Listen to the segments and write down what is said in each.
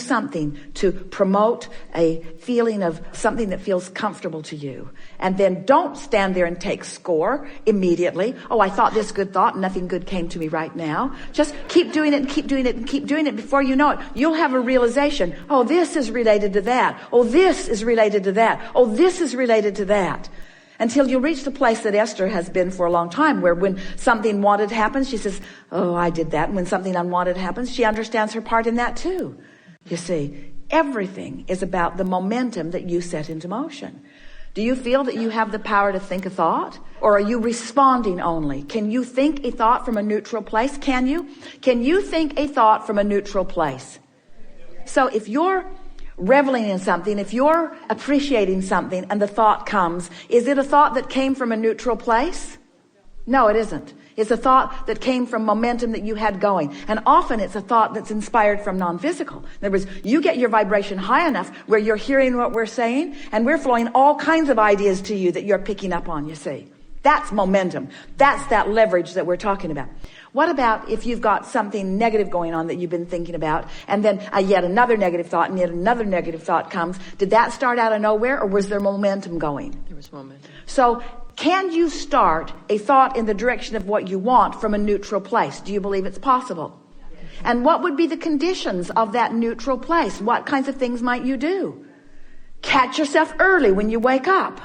something to promote a feeling of something that feels comfortable to you. And then don't stand there and take score immediately. Oh, I thought this good thought and nothing good came to me right now. Just keep doing it and keep doing it and keep doing it. Before you know it, you'll have a realization. Oh, this is related to that. Oh, this is related to that. Oh, this is related to that. Until you reach the place that Esther has been for a long time, where when something wanted happens, she says, oh, I did that. And when something unwanted happens, she understands her part in that too. You see, everything is about the momentum that you set into motion. Do you feel that you have the power to think a thought? Or are you responding only? Can you think a thought from a neutral place? Can you? Can you think a thought from a neutral place? So if you're reveling in something, if you're appreciating something and the thought comes, is it a thought that came from a neutral place? No, it isn't. It's a thought that came from momentum that you had going. And often it's a thought that's inspired from non-physical. In other words, you get your vibration high enough where you're hearing what we're saying and we're flowing all kinds of ideas to you that you're picking up on, you see. That's momentum. That's that leverage that we're talking about. What about if you've got something negative going on that you've been thinking about, and then yet another negative thought and yet another negative thought comes? Did that start out of nowhere, or was there momentum going? There was momentum. So can you start a thought in the direction of what you want from a neutral place? Do you believe it's possible? And what would be the conditions of that neutral place? What kinds of things might you do? Catch yourself early when you wake up.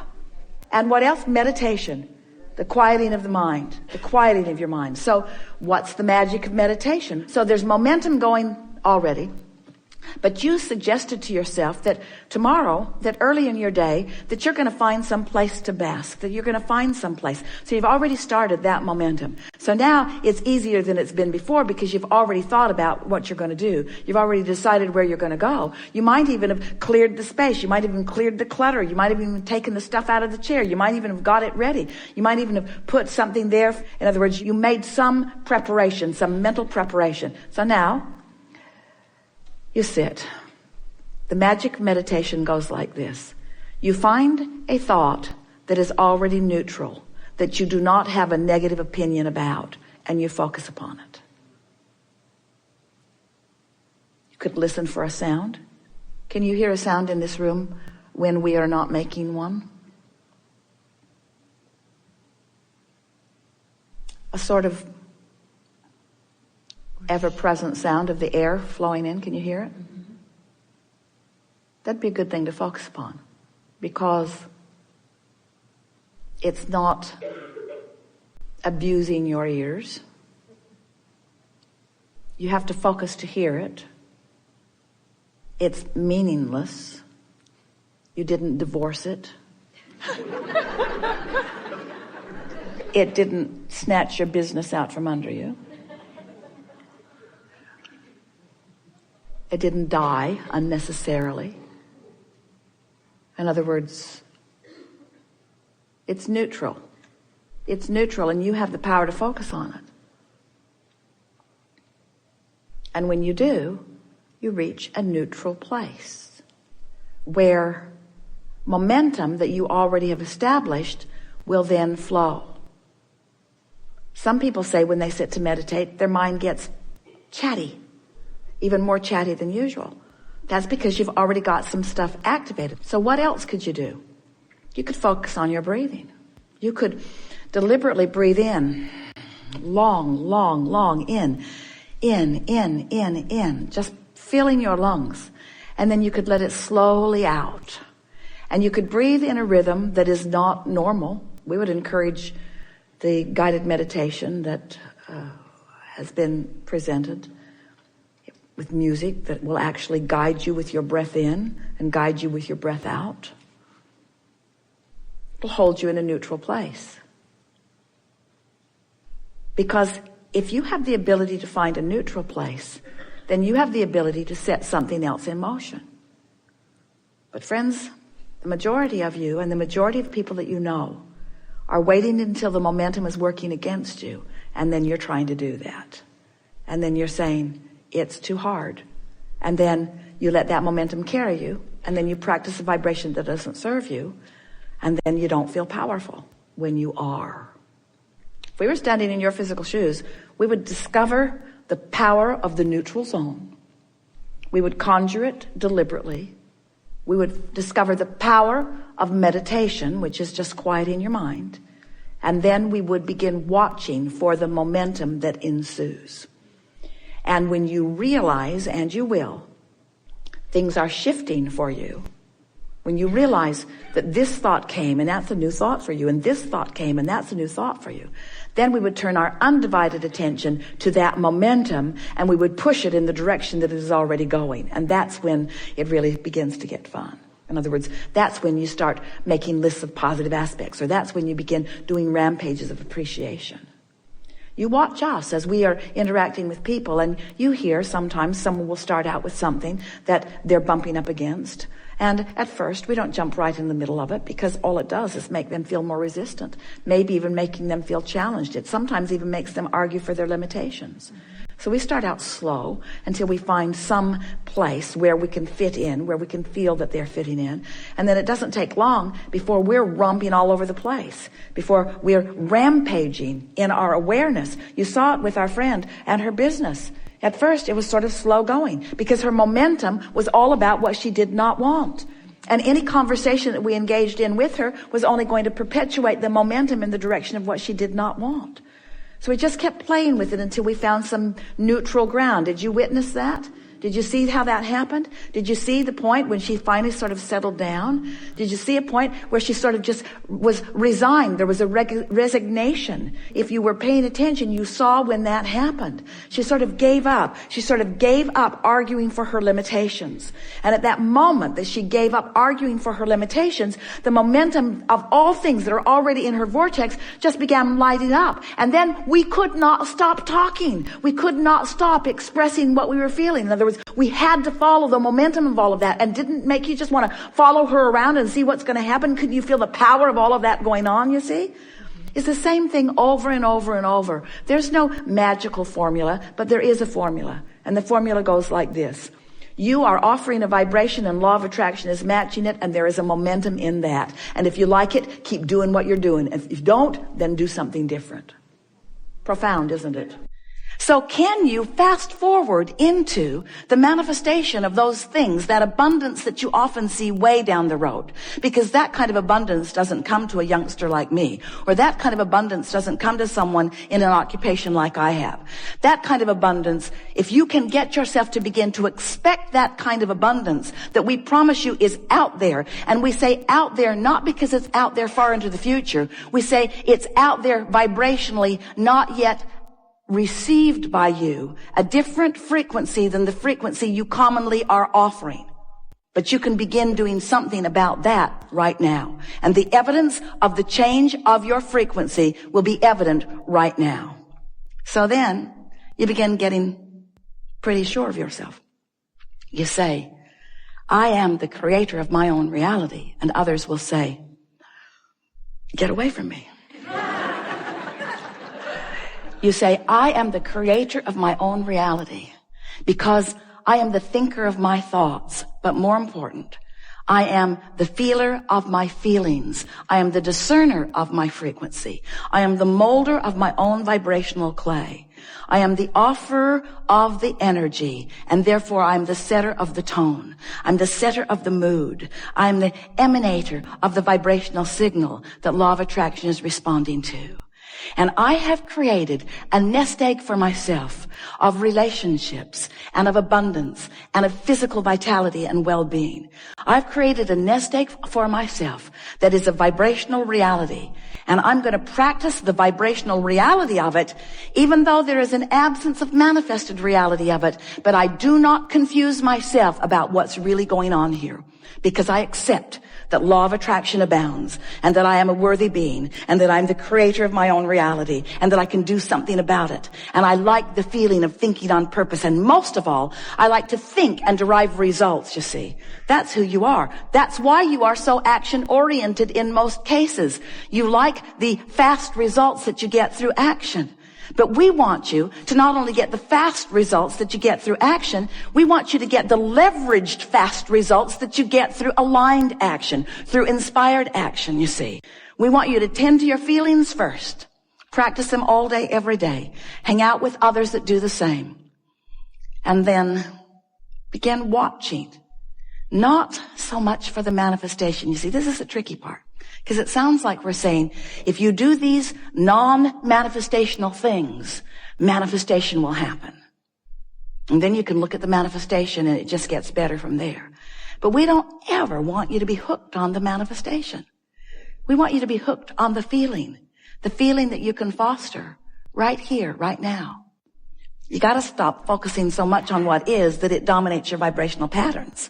And what else? Meditation. The quieting of the mind, the quieting of your mind. So what's the magic of meditation? So there's momentum going already, but you suggested to yourself that tomorrow, that early in your day, that you're going to find some place to bask, that you're going to find some place. So you've already started that momentum. So now it's easier than it's been before because you've already thought about what you're going to do. You've already decided where you're going to go. You might even have cleared the space. You might have even cleared the clutter. You might have even taken the stuff out of the chair. You might even have got it ready. You might even have put something there. In other words, you made some preparation, some mental preparation. So now you sit. The magic of meditation goes like this. You find a thought that is already neutral, that you do not have a negative opinion about, and you focus upon it. You could listen for a sound. Can you hear a sound in this room when we are not making one? A sort of ever-present sound of the air flowing in. Can you hear it? Mm-hmm. That'd be a good thing to focus upon, because it's not abusing your ears. You have to focus to hear it. It's meaningless. You didn't divorce it. It didn't snatch your business out from under you. It didn't die unnecessarily. In other words, it's neutral. It's neutral, and you have the power to focus on it. And when you do, you reach a neutral place where momentum that you already have established will then flow. Some people say when they sit to meditate, their mind gets chatty. Even more chatty than usual. That's because you've already got some stuff activated. So what else could you do? You could focus on your breathing. You could deliberately breathe in. Long, in. Just filling your lungs. And then you could let it slowly out. And you could breathe in a rhythm that is not normal. We would encourage the guided meditation that has been presented with music that will actually guide you with your breath in and guide you with your breath out. It'll hold you in a neutral place. Because if you have the ability to find a neutral place, then you have the ability to set something else in motion. But friends, the majority of you and the majority of people that you know are waiting until the momentum is working against you, and then you're trying to do that. And then you're saying, it's too hard. And then you let that momentum carry you, and then you practice a vibration that doesn't serve you, and then you don't feel powerful when you are. If we were standing in your physical shoes, we would discover the power of the neutral zone. We would conjure it deliberately. We would discover the power of meditation, which is just quieting your mind. And then we would begin watching for the momentum that ensues. And when you realize, and you will, things are shifting for you. When you realize that this thought came and that's a new thought for you, and this thought came and that's a new thought for you, then we would turn our undivided attention to that momentum and we would push it in the direction that it is already going. And that's when it really begins to get fun. In other words, that's when you start making lists of positive aspects, or that's when you begin doing rampages of appreciation. You watch us as we are interacting with people, and you hear sometimes someone will start out with something that they're bumping up against. And at first, we don't jump right in the middle of it, because all it does is make them feel more resistant, maybe even making them feel challenged. It sometimes even makes them argue for their limitations. So we start out slow until we find some place where we can fit in, where we can feel that they're fitting in. And then it doesn't take long before we're romping all over the place, before we're rampaging in our awareness. You saw it with our friend and her business. At first, it was sort of slow going because her momentum was all about what she did not want. And any conversation that we engaged in with her was only going to perpetuate the momentum in the direction of what she did not want. So we just kept playing with it until we found some neutral ground. Did you witness that? Did you see how that happened? Did you see the point when she finally sort of settled down? Did you see a point where she sort of just was resigned? There was a resignation. If you were paying attention, you saw when that happened. She sort of gave up. She sort of gave up arguing for her limitations. And at that moment that she gave up arguing for her limitations, the momentum of all things that are already in her vortex just began lighting up. And then we could not stop talking. We could not stop expressing what we were feeling. In other words, we had to follow the momentum of all of that. And didn't make you just want to follow her around and see what's going to happen? Couldn't you feel the power of all of that going on, you see? It's the same thing over and over and over. There's no magical formula, but there is a formula. And the formula goes like this. You are offering a vibration and law of attraction is matching it, and there is a momentum in that. And if you like it, keep doing what you're doing. If you don't, then do something different. Profound, isn't it? So can you fast forward into the manifestation of those things, that abundance that you often see way down the road? Because that kind of abundance doesn't come to a youngster like me, or that kind of abundance doesn't come to someone in an occupation like I have. That kind of abundance, if you can get yourself to begin to expect that kind of abundance that we promise you is out there, and we say out there not because it's out there far into the future, we say it's out there vibrationally, not yet received by you, a different frequency than the frequency you commonly are offering. But you can begin doing something about that right now. And the evidence of the change of your frequency will be evident right now. So then you begin getting pretty sure of yourself. You say, I am the creator of my own reality. And others will say, get away from me. You say, I am the creator of my own reality because I am the thinker of my thoughts. But more important, I am the feeler of my feelings. I am the discerner of my frequency. I am the molder of my own vibrational clay. I am the offerer of the energy, and therefore I am the setter of the tone. I'm the setter of the mood. I am the emanator of the vibrational signal that law of attraction is responding to. And I have created a nest egg for myself of relationships and of abundance and of physical vitality and well-being. I've created a nest egg for myself that is a vibrational reality. And I'm going to practice the vibrational reality of it, even though there is an absence of manifested reality of it. But I do not confuse myself about what's really going on here, because I accept that law of attraction abounds, and that I am a worthy being, and that I'm the creator of my own reality, and that I can do something about it. And I like the feeling of thinking on purpose, and most of all, I like to think and derive results, you see. That's who you are. That's why you are so action-oriented in most cases. You like the fast results that you get through action. But we want you to not only get the fast results that you get through action, we want you to get the leveraged fast results that you get through aligned action, through inspired action, you see. We want you to tend to your feelings first. Practice them all day, every day. Hang out with others that do the same. And then Begin watching. Not so much for the manifestation. You see, this is the tricky part. Because it sounds like we're saying, if you do these non-manifestational things, manifestation will happen. And then you can look at the manifestation and it just gets better from there. But we don't ever want you to be hooked on the manifestation. We want you to be hooked on the feeling that you can foster right here, right now. You got to stop focusing so much on what is that it dominates your vibrational patterns.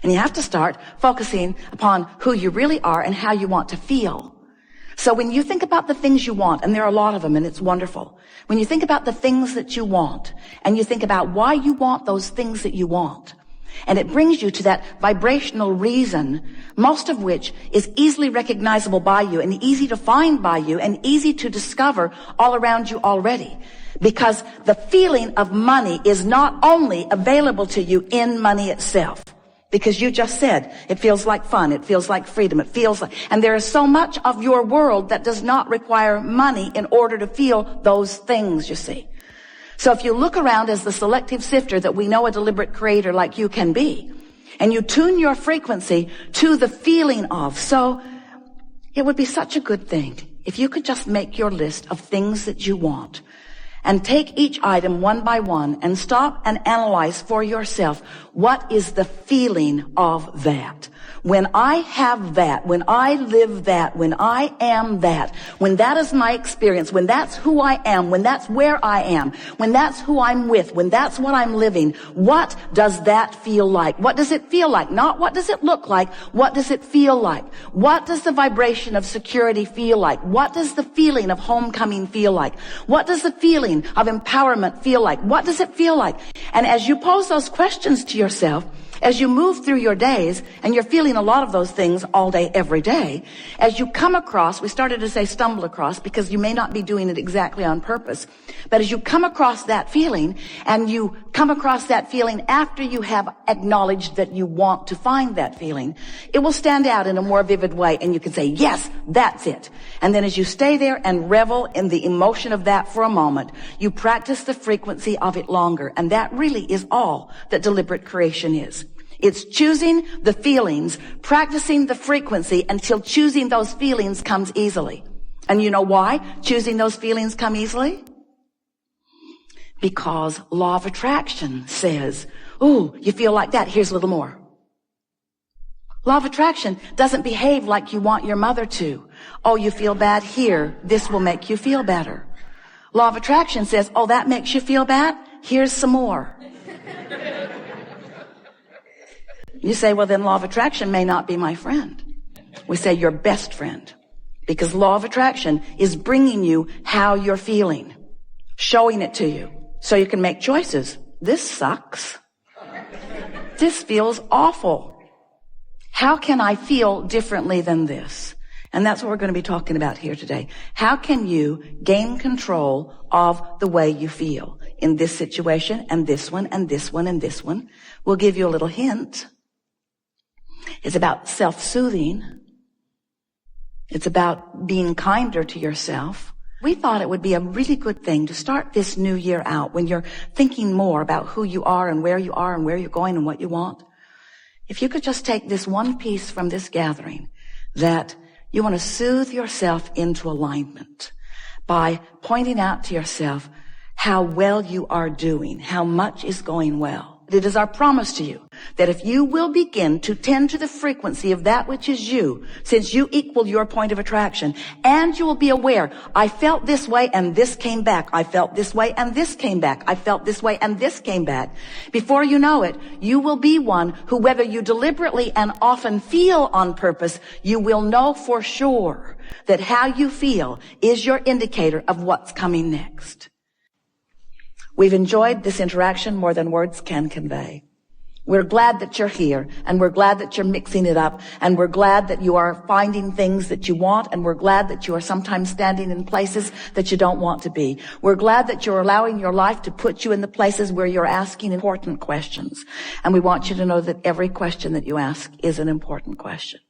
And you have to start focusing upon who you really are and how you want to feel. So when you think about the things you want, and there are a lot of them and it's wonderful, when you think about the things that you want and you think about why you want those things that you want, and it brings you to that vibrational reason, most of which is easily recognizable by you and easy to find by you and easy to discover all around you already. Because the feeling of money is not only available to you in money itself. Because you just said, it feels like fun, it feels like freedom, it feels like, and there is so much of your world that does not require money in order to feel those things, you see. So if you look around as the selective sifter that we know a deliberate creator like you can be, and you tune your frequency to the feeling of, so it would be such a good thing if you could just make your list of things that you want and take each item one by one and stop and analyze for yourself, what is the feeling of that? When I have that, when I live that, when I am that, when that is my experience, when that's who I am, when that's where I am, when that's who I'm with, when that's what I'm living, what does that feel like? What does it feel like? Not what does it look like? What does it feel like? What does the vibration of security feel like? What does the feeling of homecoming feel like? What does the feeling of empowerment feel like? What does it feel like? And as you pose those questions to yourself, as you move through your days, and you're feeling a lot of those things all day, every day, as you come across, we started to say stumble across because you may not be doing it exactly on purpose, but as you come across that feeling, and you come across that feeling after you have acknowledged that you want to find that feeling, it will stand out in a more vivid way, and you can say, yes, that's it. And then as you stay there and revel in the emotion of that for a moment, you practice the frequency of it longer, and that really is all that deliberate creation is. It's choosing the feelings, practicing the frequency until choosing those feelings comes easily. And you know why choosing those feelings come easily? Because law of attraction says, ooh, you feel like that, here's a little more. Law of attraction doesn't behave like you want your mother to. Oh, you feel bad here, this will make you feel better. Law of attraction says, oh, that makes you feel bad, here's some more. You say, well, then law of attraction may not be my friend. We say your best friend, because law of attraction is bringing you how you're feeling, showing it to you so you can make choices. This sucks. This feels awful. How can I feel differently than this? And that's what we're going to be talking about here today. How can you gain control of the way you feel in this situation and this one and this one and this one? We'll give you a little hint. It's about self-soothing. It's about being kinder to yourself. We thought it would be a really good thing to start this new year out when you're thinking more about who you are and where you're going and what you want. If you could just take this one piece from this gathering, that you want to soothe yourself into alignment by pointing out to yourself how well you are doing, how much is going well. It is our promise to you that if you will begin to tend to the frequency of that which is you, since you equal your point of attraction, and you will be aware, I felt this way and this came back. I felt this way and this came back. I felt this way and this came back. Before you know it, you will be one who, whether you deliberately and often feel on purpose, you will know for sure that how you feel is your indicator of what's coming next. We've enjoyed this interaction more than words can convey. We're glad that you're here, and we're glad that you're mixing it up, and we're glad that you are finding things that you want, and we're glad that you are sometimes standing in places that you don't want to be. We're glad that you're allowing your life to put you in the places where you're asking important questions. And we want you to know that every question that you ask is an important question.